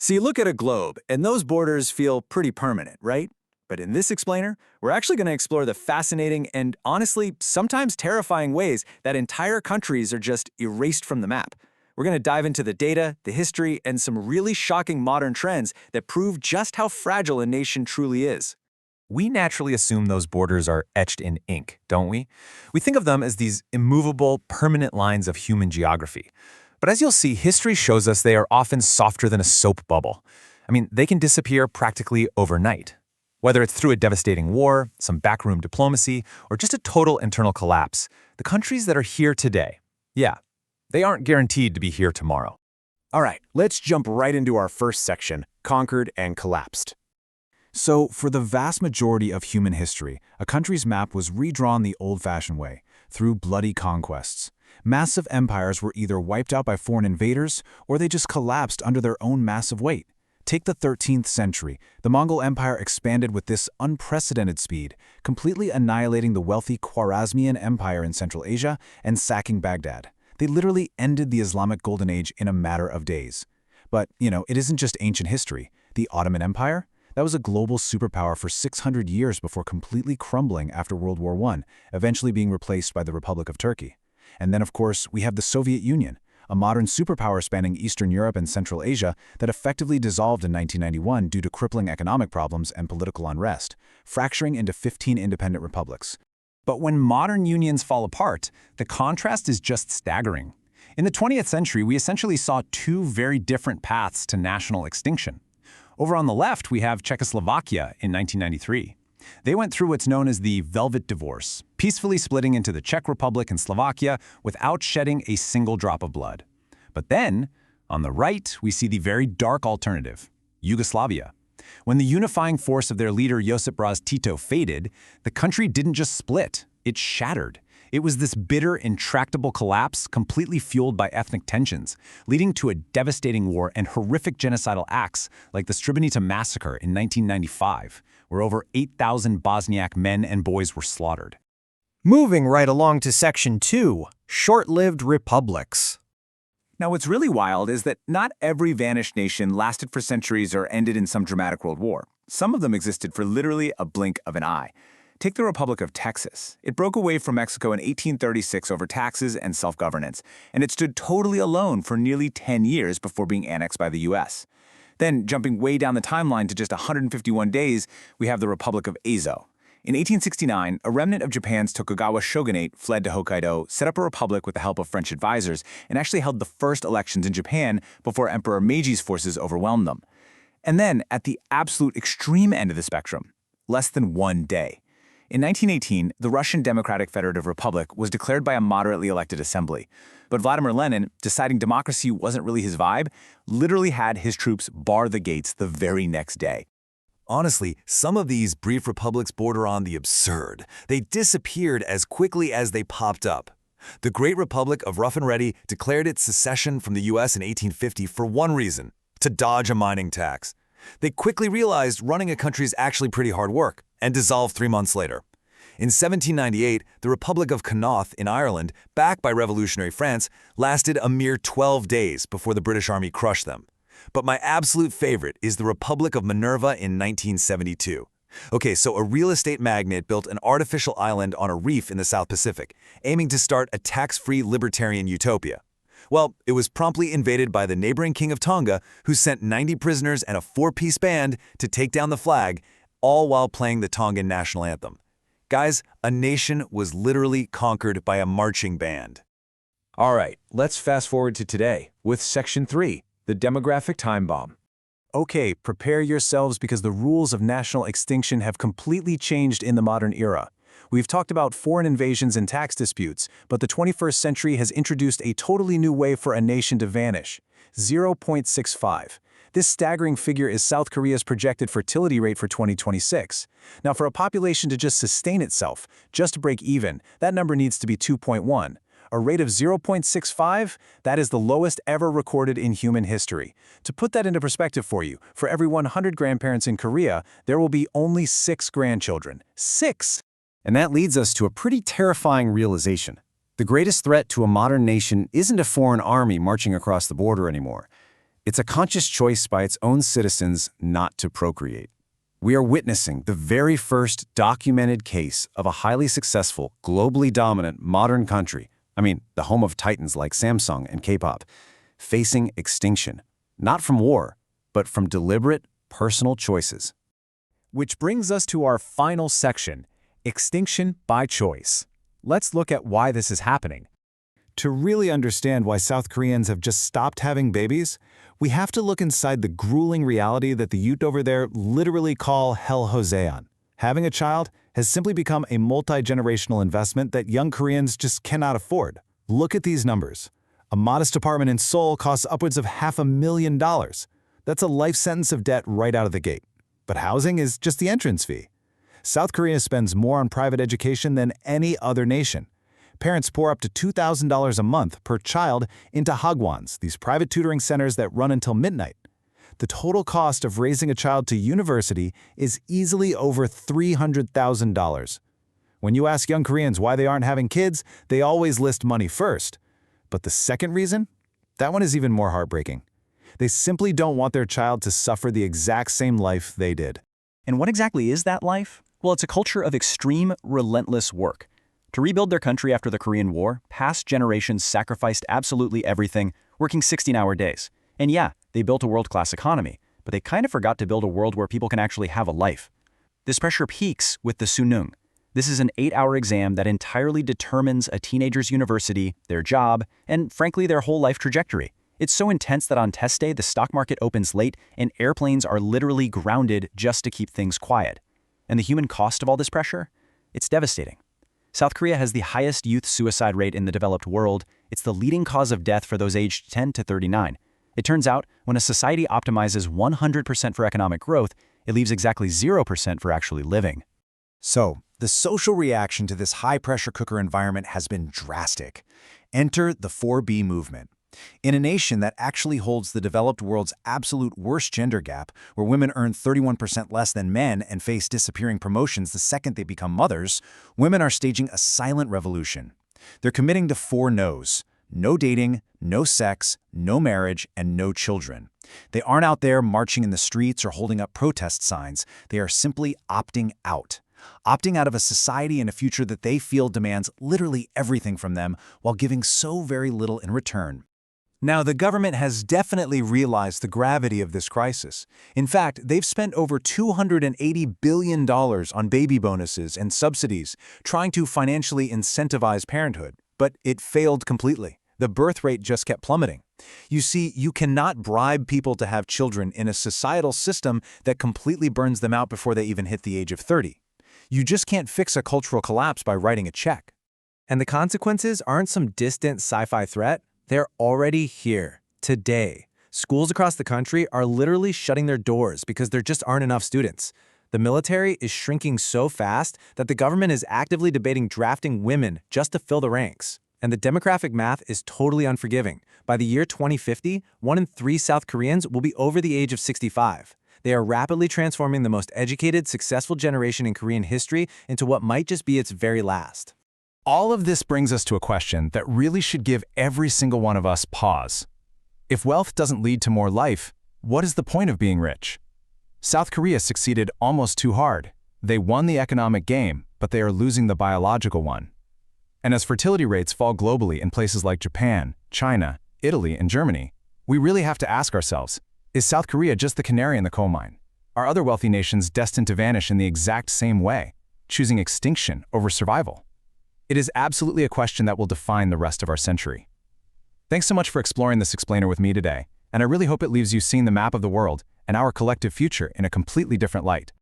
So you look at a globe, and those borders feel pretty permanent, right? But in this explainer, we're actually going to explore the fascinating and honestly, sometimes terrifying ways that entire countries are just erased from the map. We're going to dive into the data, the history, and some really shocking modern trends that prove just how fragile a nation truly is. We naturally assume those borders are etched in ink, don't we? We think of them as these immovable, permanent lines of human geography. But as you'll see, history shows us they are often softer than a soap bubble. I mean, they can disappear practically overnight. Whether it's through a devastating war, some backroom diplomacy, or just a total internal collapse, the countries that are here today, yeah, they aren't guaranteed to be here tomorrow. All right, let's jump right into our first section, conquered and collapsed. So, for the vast majority of human history, a country's map was redrawn the old-fashioned way, through bloody conquests. Massive empires were either wiped out by foreign invaders, or they just collapsed under their own massive weight. Take the 13th century. The Mongol Empire expanded with this unprecedented speed, completely annihilating the wealthy Khwarezmian Empire in Central Asia and sacking Baghdad. They literally ended the Islamic Golden Age in a matter of days. But, it isn't just ancient history. The Ottoman Empire? That was a global superpower for 600 years before completely crumbling after World War I, eventually being replaced by the Republic of Turkey. And then, of course, we have the Soviet Union, a modern superpower spanning Eastern Europe and Central Asia that effectively dissolved in 1991 due to crippling economic problems and political unrest, fracturing into 15 independent republics. But when modern unions fall apart, the contrast is just staggering. In the 20th century, we essentially saw two very different paths to national extinction. Over on the left, we have Czechoslovakia in 1993. They went through what's known as the Velvet Divorce, peacefully splitting into the Czech Republic and Slovakia without shedding a single drop of blood. But then, on the right, we see the very dark alternative, Yugoslavia. When the unifying force of their leader Josip Broz Tito faded, the country didn't just split, it shattered. It was this bitter, intractable collapse completely fueled by ethnic tensions, leading to a devastating war and horrific genocidal acts like the Srebrenica massacre in 1995, where over 8,000 Bosniak men and boys were slaughtered. Moving right along to Section 2, Short-Lived Republics. Now, what's really wild is that not every vanished nation lasted for centuries or ended in some dramatic world war. Some of them existed for literally a blink of an eye. Take the Republic of Texas. It broke away from Mexico in 1836 over taxes and self-governance, and it stood totally alone for nearly 10 years before being annexed by the U.S. Then, jumping way down the timeline to just 151 days, we have the Republic of Azo. In 1869, a remnant of Japan's Tokugawa shogunate fled to Hokkaido, set up a republic with the help of French advisors, and actually held the first elections in Japan before Emperor Meiji's forces overwhelmed them. And then, at the absolute extreme end of the spectrum, less than 1 day. In 1918, the Russian Democratic Federative Republic was declared by a moderately elected assembly. But Vladimir Lenin, deciding democracy wasn't really his vibe, literally had his troops bar the gates the very next day. Honestly, some of these brief republics border on the absurd. They disappeared as quickly as they popped up. The Great Republic of Rough and Ready declared its secession from the U.S. in 1850 for one reason: to dodge a mining tax. They quickly realized running a country is actually pretty hard work, and dissolved 3 months later. In 1798, the Republic of Connacht in Ireland, backed by revolutionary France, lasted a mere 12 days before the British Army crushed them. But my absolute favorite is the Republic of Minerva in 1972. Okay, so a real estate magnate built an artificial island on a reef in the South Pacific, aiming to start a tax-free libertarian utopia. Well, it was promptly invaded by the neighboring king of Tonga, who sent 90 prisoners and a 4-piece band to take down the flag, all while playing the Tongan national anthem. Guys, a nation was literally conquered by a marching band. All right, let's fast forward to today with Section 3, the demographic time bomb. Okay, prepare yourselves because the rules of national extinction have completely changed in the modern era. We've talked about foreign invasions and tax disputes, but the 21st century has introduced a totally new way for a nation to vanish: 0.65. This staggering figure is South Korea's projected fertility rate for 2026. Now, for a population to just sustain itself, just to break even, that number needs to be 2.1. A rate of 0.65, that is the lowest ever recorded in human history. To put that into perspective for you, for every 100 grandparents in Korea, there will be only 6 grandchildren. 6! And that leads us to a pretty terrifying realization. The greatest threat to a modern nation isn't a foreign army marching across the border anymore. It's a conscious choice by its own citizens not to procreate. We are witnessing the very first documented case of a highly successful, globally dominant modern country, the home of titans like Samsung and K-pop, facing extinction, not from war, but from deliberate, personal choices. Which brings us to our final section, extinction by choice. Let's look at why this is happening. To really understand why South Koreans have just stopped having babies, we have to look inside the grueling reality that the youth over there literally call Hell Joseon. Having a child has simply become a multi-generational investment that young Koreans just cannot afford. Look at these numbers. A modest apartment in Seoul costs upwards of $500,000. That's a life sentence of debt right out of the gate. But housing is just the entrance fee. South Korea spends more on private education than any other nation. Parents pour up to $2,000 a month per child into hagwons, these private tutoring centers that run until midnight. The total cost of raising a child to university is easily over $300,000. When you ask young Koreans why they aren't having kids, they always list money first. But the second reason? That one is even more heartbreaking. They simply don't want their child to suffer the exact same life they did. And what exactly is that life? Well, it's a culture of extreme, relentless work. To rebuild their country after the Korean War, past generations sacrificed absolutely everything, working 16-hour days. And yeah, they built a world-class economy, but they kind of forgot to build a world where people can actually have a life. This pressure peaks with the Su-neung. This is an 8-hour exam that entirely determines a teenager's university, their job, and frankly, their whole life trajectory. It's so intense that on test day, the stock market opens late and airplanes are literally grounded just to keep things quiet. And the human cost of all this pressure? It's devastating. South Korea has the highest youth suicide rate in the developed world. It's the leading cause of death for those aged 10 to 39. It turns out, when a society optimizes 100% for economic growth, it leaves exactly 0% for actually living. So, the social reaction to this high-pressure cooker environment has been drastic. Enter the 4B movement. In a nation that actually holds the developed world's absolute worst gender gap, where women earn 31% less than men and face disappearing promotions the second they become mothers, women are staging a silent revolution. They're committing to 4 no's: no dating, no sex, no marriage, and no children. They aren't out there marching in the streets or holding up protest signs. They are simply opting out. Opting out of a society and a future that they feel demands literally everything from them while giving so very little in return. Now, the government has definitely realized the gravity of this crisis. In fact, they've spent over $280 billion on baby bonuses and subsidies, trying to financially incentivize parenthood, but it failed completely. The birth rate just kept plummeting. You see, you cannot bribe people to have children in a societal system that completely burns them out before they even hit the age of 30. You just can't fix a cultural collapse by writing a check. And the consequences aren't some distant sci-fi threat. They're already here, today. Schools across the country are literally shutting their doors because there just aren't enough students. The military is shrinking so fast that the government is actively debating drafting women just to fill the ranks. And the demographic math is totally unforgiving. By the year 2050, 1 in 3 South Koreans will be over the age of 65. They are rapidly transforming the most educated, successful generation in Korean history into what might just be its very last. All of this brings us to a question that really should give every single one of us pause. If wealth doesn't lead to more life, what is the point of being rich? South Korea succeeded almost too hard. They won the economic game, but they are losing the biological one. And as fertility rates fall globally in places like Japan, China, Italy, and Germany, we really have to ask ourselves, is South Korea just the canary in the coal mine? Are other wealthy nations destined to vanish in the exact same way, choosing extinction over survival? It is absolutely a question that will define the rest of our century. Thanks so much for exploring this explainer with me today, and I really hope it leaves you seeing the map of the world and our collective future in a completely different light.